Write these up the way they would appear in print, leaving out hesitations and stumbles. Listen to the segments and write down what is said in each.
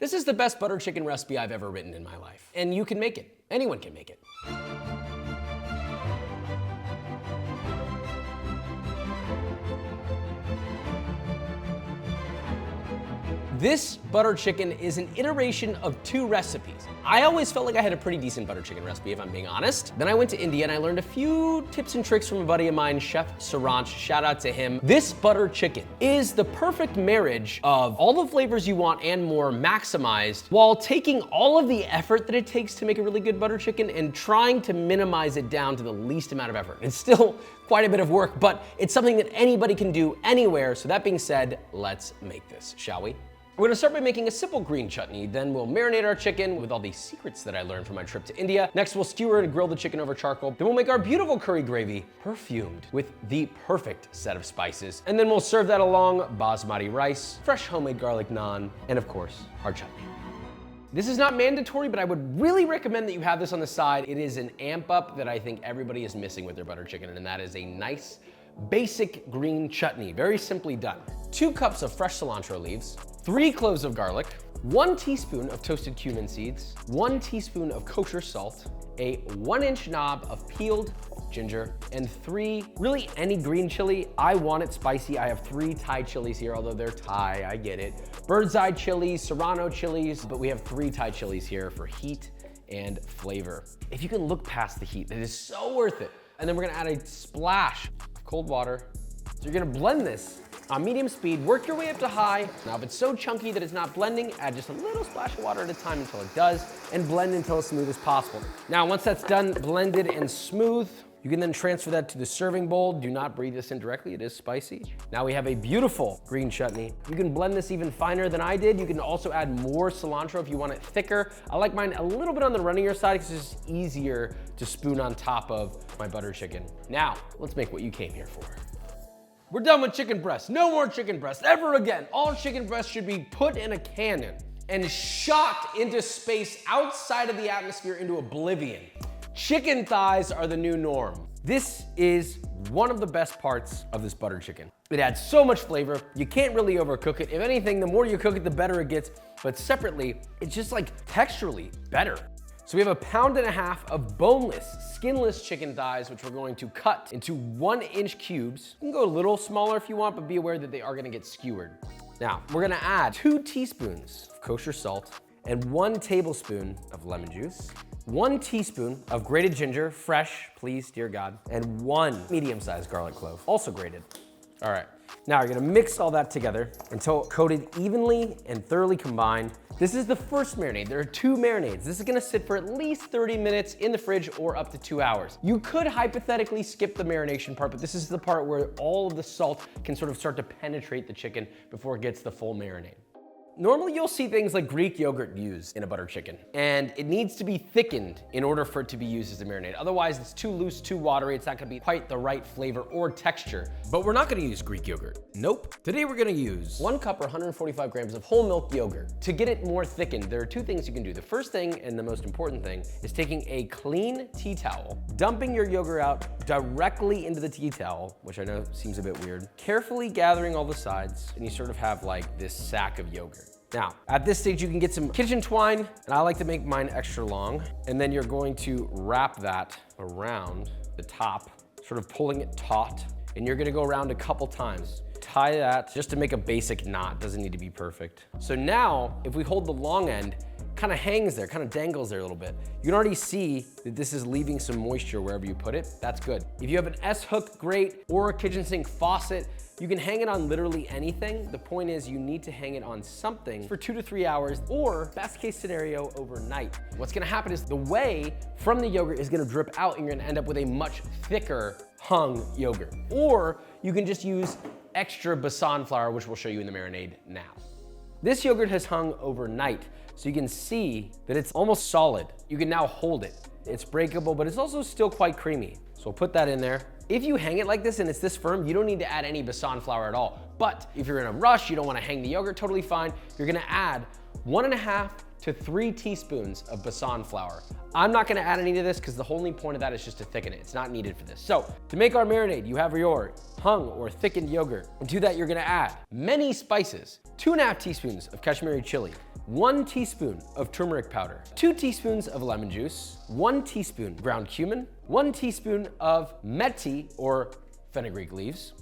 This is the best butter chicken recipe I've ever written in my life. And you can make it. Anyone can make it. This butter chicken is an iteration of 2 recipes. I always felt like I had a pretty decent butter chicken recipe, if I'm being honest. Then I went to India and I learned a few tips and tricks from a buddy of mine, Chef Saranch, shout out to him. This butter chicken is the perfect marriage of all the flavors you want and more maximized, while taking all of the effort that it takes to make a really good butter chicken and trying to minimize it down to the least amount of effort. It's still quite a bit of work, but it's something that anybody can do anywhere. So that being said, let's make this, shall we? We're gonna start by making a simple green chutney, then we'll marinate our chicken with all these secrets that I learned from my trip to India. Next, we'll skewer and grill the chicken over charcoal. Then we'll make our beautiful curry gravy, perfumed with the perfect set of spices. And then we'll serve that along basmati rice, fresh homemade garlic naan, and of course, our chutney. This is not mandatory, but I would really recommend that you have this on the side. It is an amp up that I think everybody is missing with their butter chicken, and that is a nice, basic green chutney, very simply done. 2 cups of fresh cilantro leaves, 3 cloves of garlic, 1 teaspoon of toasted cumin seeds, 1 teaspoon of kosher salt, a 1-inch knob of peeled ginger, and 3, really any green chili. I want it spicy. I have 3 Thai chilies here, although they're Thai, I get it. Bird's eye chilies, Serrano chilies, but we have 3 Thai chilies here for heat and flavor. If you can look past the heat, it is so worth it. And then we're gonna add a splash of cold water. So you're gonna blend this on medium speed, work your way up to high. Now, if it's so chunky that it's not blending, add just a little splash of water at a time until it does, and blend until as smooth as possible. Now, once that's done, blended and smooth, you can then transfer that to the serving bowl. Do not breathe this in directly, it is spicy. Now we have a beautiful green chutney. You can blend this even finer than I did. You can also add more cilantro if you want it thicker. I like mine a little bit on the runnier side because it's just easier to spoon on top of my butter chicken. Now, let's make what you came here for. We're done with chicken breasts. No more chicken breasts ever again. All chicken breasts should be put in a cannon and shot into space outside of the atmosphere into oblivion. Chicken thighs are the new norm. This is one of the best parts of this butter chicken. It adds so much flavor. You can't really overcook it. If anything, the more you cook it, the better it gets. But separately, it's just like texturally better. So we have 1.5 pounds of boneless, skinless chicken thighs, which we're going to cut into 1-inch cubes. You can go a little smaller if you want, but be aware that they are gonna get skewered. Now, we're gonna add 2 teaspoons of kosher salt and 1 tablespoon of lemon juice, 1 teaspoon of grated ginger, fresh, please, dear God, and 1 medium-sized garlic clove, also grated. All right, now you're gonna mix all that together until coated evenly and thoroughly combined. This is the first marinade. There are 2 marinades. This is gonna sit for at least 30 minutes in the fridge or up to 2 hours. You could hypothetically skip the marination part, but this is the part where all of the salt can sort of start to penetrate the chicken before it gets the full marinade. Normally you'll see things like Greek yogurt used in a butter chicken, and it needs to be thickened in order for it to be used as a marinade. Otherwise, it's too loose, too watery. It's not gonna be quite the right flavor or texture. But we're not gonna use Greek yogurt. Nope. Today we're gonna use 1 cup or 145 grams of whole milk yogurt. To get it more thickened, there are 2 things you can do. The first thing, and the most important thing, is taking a clean tea towel, dumping your yogurt out directly into the tea towel, which I know seems a bit weird, carefully gathering all the sides, and you sort of have like this sack of yogurt. Now, at this stage, you can get some kitchen twine, and I like to make mine extra long, and then you're going to wrap that around the top, sort of pulling it taut, and you're gonna go around a couple times. Tie that just to make a basic knot, doesn't need to be perfect. So now, if we hold the long end, kind of hangs there, kind of dangles there a little bit. You can already see that this is leaving some moisture wherever you put it. That's good. If you have an S-hook grate or a kitchen sink faucet, you can hang it on literally anything. The point is you need to hang it on something for 2 to 3 hours, or best case scenario, overnight. What's gonna happen is the whey from the yogurt is gonna drip out and you're gonna end up with a much thicker hung yogurt. Or you can just use extra besan flour, which we'll show you in the marinade now. This yogurt has hung overnight, so you can see that it's almost solid. You can now hold it. It's breakable, but it's also still quite creamy. So we'll put that in there. If you hang it like this and it's this firm, you don't need to add any besan flour at all. But if you're in a rush, you don't wanna hang the yogurt, totally fine. You're gonna add 1.5 to 3 teaspoons of besan flour. I'm not gonna add any to this because the only point of that is just to thicken it. It's not needed for this. So to make our marinade, you have your hung or thickened yogurt. And to that, you're gonna add many spices, 2.5 teaspoons of Kashmiri chili, 1 teaspoon of turmeric powder, 2 teaspoons of lemon juice, 1 teaspoon ground cumin, 1 teaspoon of meti or fenugreek leaves,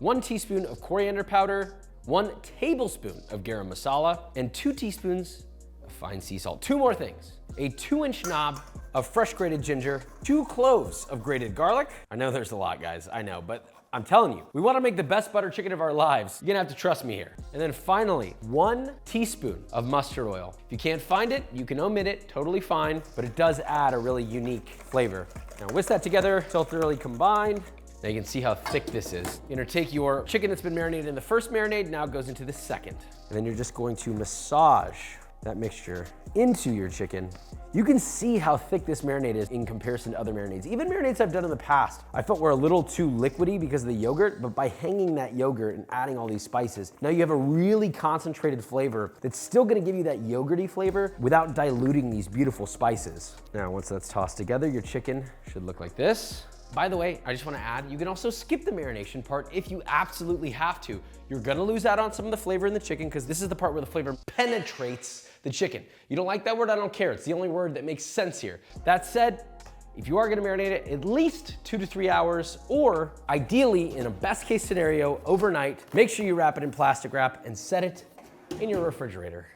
1 teaspoon of coriander powder, 1 tablespoon of garam masala, and 2 teaspoons of fine sea salt. 2 more things. A 2-inch knob of fresh grated ginger, 2 cloves of grated garlic. I know there's a lot, guys, I know, but I'm telling you, we wanna make the best butter chicken of our lives. You're gonna have to trust me here. And then finally, 1 teaspoon of mustard oil. If you can't find it, you can omit it, totally fine, but it does add a really unique flavor. Now whisk that together until thoroughly combined. Now you can see how thick this is. You're gonna take your chicken that's been marinated in the first marinade, now it goes into the second. And then you're just going to massage that mixture into your chicken. You can see how thick this marinade is in comparison to other marinades. Even marinades I've done in the past, I felt were a little too liquidy because of the yogurt, but by hanging that yogurt and adding all these spices, now you have a really concentrated flavor that's still gonna give you that yogurty flavor without diluting these beautiful spices. Now, once that's tossed together, your chicken should look like this. By the way, I just wanna add, you can also skip the marination part if you absolutely have to. You're gonna lose out on some of the flavor in the chicken because this is the part where the flavor penetrates the chicken. You don't like that word? I don't care. It's the only word that makes sense here. That said, if you are gonna marinate it, at least 2 to 3 hours, or ideally, in a best case scenario, overnight, make sure you wrap it in plastic wrap and set it in your refrigerator.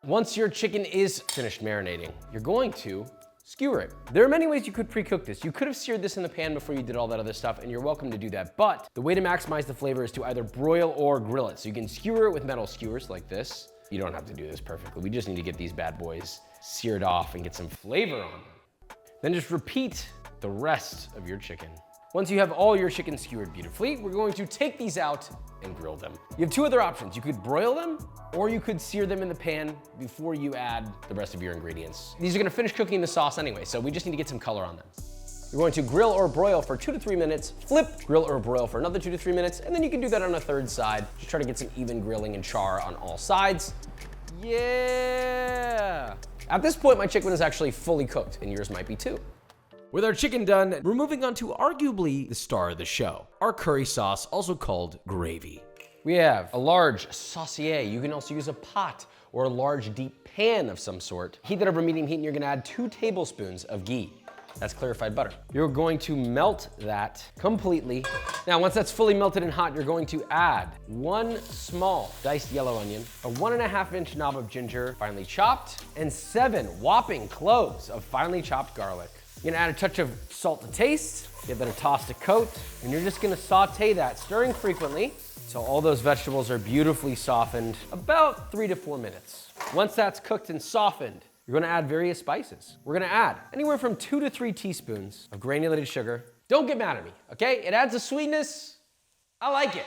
Once your chicken is finished marinating, you're going to skewer it. There are many ways you could pre-cook this. You could have seared this in the pan before you did all that other stuff, and you're welcome to do that. But the way to maximize the flavor is to either broil or grill it. So you can skewer it with metal skewers like this. You don't have to do this perfectly. We just need to get these bad boys seared off and get some flavor on them. Then just repeat the rest of your chicken. Once you have all your chicken skewered beautifully, we're going to take these out and grill them. You have 2 other options. You could broil them, or you could sear them in the pan before you add the rest of your ingredients. These are gonna finish cooking the sauce anyway, so we just need to get some color on them. You're going to grill or broil for 2 to 3 minutes, flip, grill or broil for another 2 to 3 minutes, and then you can do that on a third side. Just try to get some even grilling and char on all sides. Yeah! At this point, my chicken is actually fully cooked, and yours might be too. With our chicken done, we're moving on to arguably the star of the show, our curry sauce, also called gravy. We have a large saucier. You can also use a pot or a large deep pan of some sort. Heat that over medium heat, and you're gonna add 2 tablespoons of ghee. That's clarified butter. You're going to melt that completely. Now, once that's fully melted and hot, you're going to add 1 small diced yellow onion, a 1.5-inch knob of ginger, finely chopped, and 7 whopping cloves of finely chopped garlic. You're gonna add a touch of salt to taste, give that a toss to coat, and you're just gonna saute that, stirring frequently, so all those vegetables are beautifully softened, about 3 to 4 minutes. Once that's cooked and softened, you're gonna add various spices. We're gonna add anywhere from 2 to 3 teaspoons of granulated sugar. Don't get mad at me, okay? It adds a sweetness. I like it.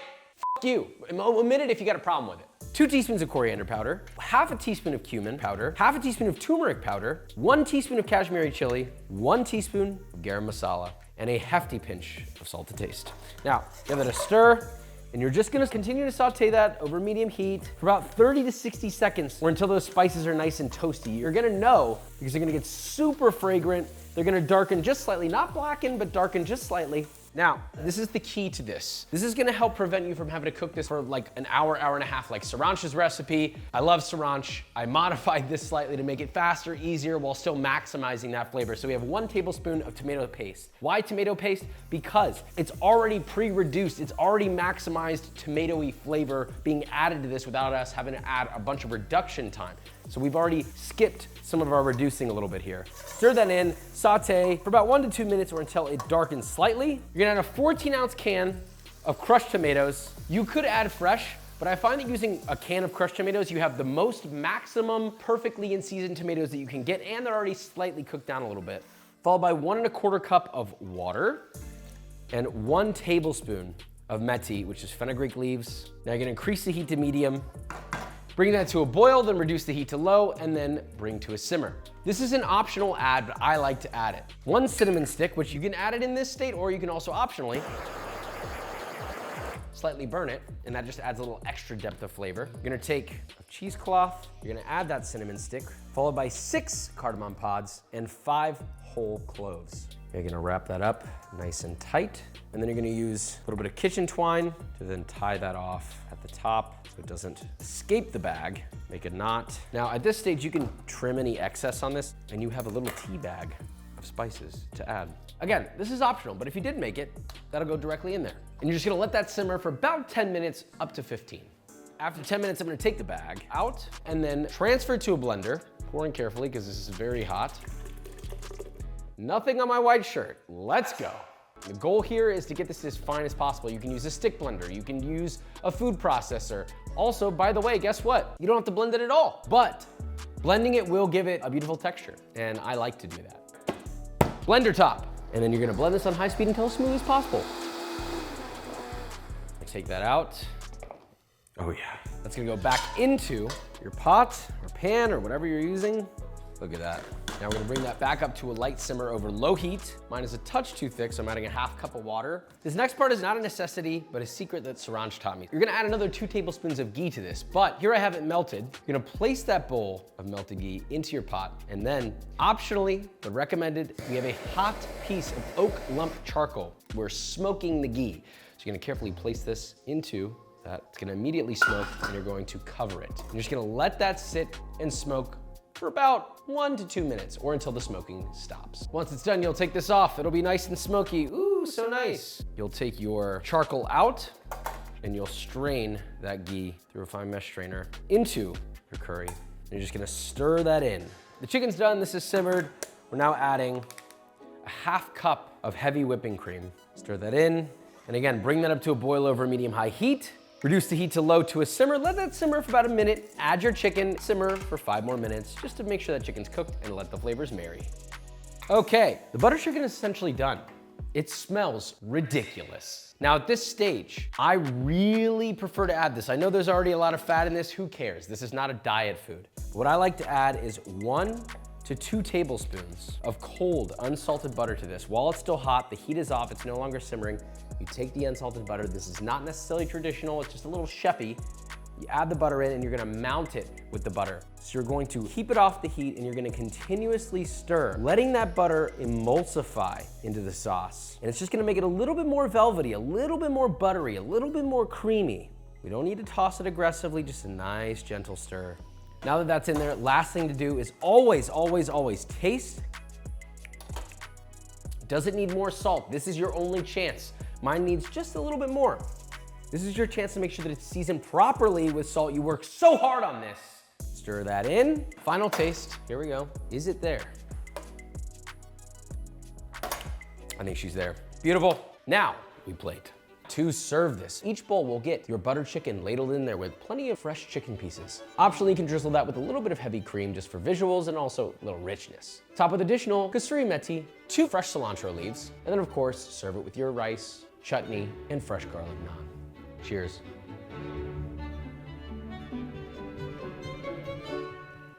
F you. Omit it if you got a problem with it. 2 teaspoons of coriander powder, 1/2 teaspoon of cumin powder, 1/2 teaspoon of turmeric powder, 1 teaspoon of Kashmiri chili, 1 teaspoon of garam masala, and a hefty pinch of salt to taste. Now, give it a stir, and you're just gonna continue to saute that over medium heat for about 30 to 60 seconds, or until those spices are nice and toasty. You're gonna know because they're gonna get super fragrant. They're gonna darken just slightly, not blacken, but darken just slightly. Now, this is the key to this. This is gonna help prevent you from having to cook this for like an hour, hour and a half, like Saranch's recipe. I love Saranch. I modified this slightly to make it faster, easier, while still maximizing that flavor. So we have 1 tablespoon of tomato paste. Why tomato paste? Because it's already pre-reduced. It's already maximized tomatoey flavor being added to this without us having to add a bunch of reduction time. So we've already skipped some of our reducing a little bit here. Stir that in, saute for about 1 to 2 minutes or until it darkens slightly. You're gonna add a 14-ounce can of crushed tomatoes. You could add fresh, but I find that using a can of crushed tomatoes, you have the most maximum perfectly in-season tomatoes that you can get, and they're already slightly cooked down a little bit. Followed by 1¼ cup of water and 1 tablespoon of meti, which is fenugreek leaves. Now you're gonna increase the heat to medium. Bring that to a boil, then reduce the heat to low, and then bring to a simmer. This is an optional add, but I like to add it. 1 cinnamon stick, which you can add it in this state, or you can also optionally slightly burn it, and that just adds a little extra depth of flavor. You're gonna take a cheesecloth, you're gonna add that cinnamon stick, followed by 6 cardamom pods and 5 whole cloves. You're gonna wrap that up nice and tight. And then you're gonna use a little bit of kitchen twine to then tie that off at the top so it doesn't escape the bag. Make a knot. Now at this stage, you can trim any excess on this and you have a little tea bag of spices to add. Again, this is optional, but if you did make it, that'll go directly in there. And you're just gonna let that simmer for about 10 minutes, up to 15. After 10 minutes, I'm gonna take the bag out and then transfer it to a blender, pouring carefully because this is very hot. Nothing on my white shirt, let's go. The goal here is to get this as fine as possible. You can use a stick blender, you can use a food processor. Also, by the way, guess what? You don't have to blend it at all, but blending it will give it a beautiful texture, and I like to do that. Blender top, and then you're gonna blend this on high speed until as smooth as possible. Take that out. Oh yeah. That's gonna go back into your pot or pan or whatever you're using. Look at that. Now we're gonna bring that back up to a light simmer over low heat. Mine is a touch too thick, so I'm adding a half cup of water. This next part is not a necessity, but a secret that Saranj taught me. You're gonna add another 2 tablespoons of ghee to this, but here I have it melted. You're gonna place that bowl of melted ghee into your pot, and then optionally, but recommended, we have a hot piece of oak lump charcoal. We're smoking the ghee. So you're gonna carefully place this into that. It's gonna immediately smoke, and you're going to cover it. You're just gonna let that sit and smoke for about 1 to 2 minutes, or until the smoking stops. Once it's done, you'll take this off. It'll be nice and smoky. Ooh, so nice. You'll take your charcoal out, and you'll strain that ghee through a fine mesh strainer into your curry. And you're just gonna stir that in. The chicken's done, this is simmered. We're now adding a half cup of heavy whipping cream. Stir that in. And again, bring that up to a boil over medium-high heat. Reduce the heat to low to a simmer. Let that simmer for about a minute. Add your chicken, simmer for 5 more minutes, just to make sure that chicken's cooked and let the flavors marry. Okay, the butter chicken is essentially done. It smells ridiculous. Now at this stage, I really prefer to add this. I know there's already a lot of fat in this, who cares? This is not a diet food. What I like to add is 1 to 2 tablespoons of cold, unsalted butter to this. While it's still hot, the heat is off, it's no longer simmering. You take the unsalted butter. This is not necessarily traditional, it's just a little chefy. You add the butter in and you're gonna mount it with the butter. So you're going to keep it off the heat and you're gonna continuously stir, letting that butter emulsify into the sauce. And it's just gonna make it a little bit more velvety, a little bit more buttery, a little bit more creamy. We don't need to toss it aggressively, just a nice gentle stir. Now that that's in there, last thing to do is always, always, always taste. Does it need more salt? This is your only chance. Mine needs just a little bit more. This is your chance to make sure that it's seasoned properly with salt. You worked so hard on this. Stir that in. Final taste, here we go. Is it there? I think she's there. Beautiful. Now, we plate. To serve this, each bowl will get your butter chicken ladled in there with plenty of fresh chicken pieces. Optionally, you can drizzle that with a little bit of heavy cream just for visuals and also a little richness. Top with additional kasuri methi, 2 fresh cilantro leaves, and then of course, serve it with your rice, chutney, and fresh garlic naan. Cheers.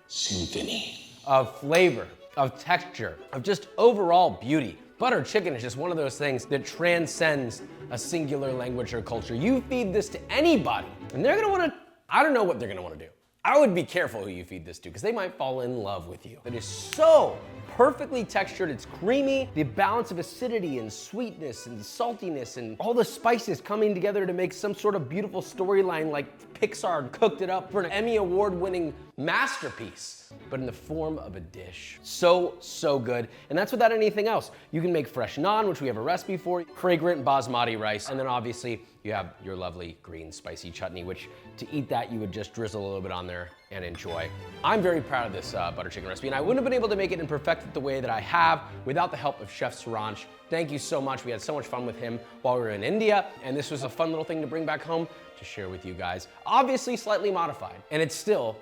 Symphony of flavor, of texture, of just overall beauty. Butter chicken is just one of those things that transcends a singular language or culture. You feed this to anybody, and they're gonna wanna, I don't know what they're gonna wanna do. I would be careful who you feed this to, because they might fall in love with you. It is so perfectly textured, it's creamy. The balance of acidity and sweetness and saltiness and all the spices coming together to make some sort of beautiful storyline, like Pixar cooked it up for an Emmy Award-winning masterpiece, but in the form of a dish. So, so good. And that's without anything else. You can make fresh naan, which we have a recipe for, fragrant basmati rice, and then obviously you have your lovely green spicy chutney, which to eat that, you would just drizzle a little bit on there and enjoy. I'm very proud of this butter chicken recipe, and I wouldn't have been able to make it and perfect it the way that I have without the help of Chef Saranj. Thank you so much. We had so much fun with him while we were in India, and this was a fun little thing to bring back home to share with you guys. Obviously slightly modified, and it's still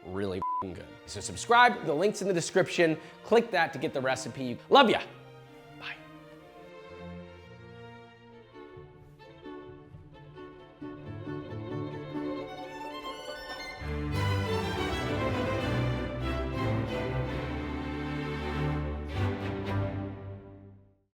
really good. So subscribe, the link's in the description. Click that to get the recipe. Love ya.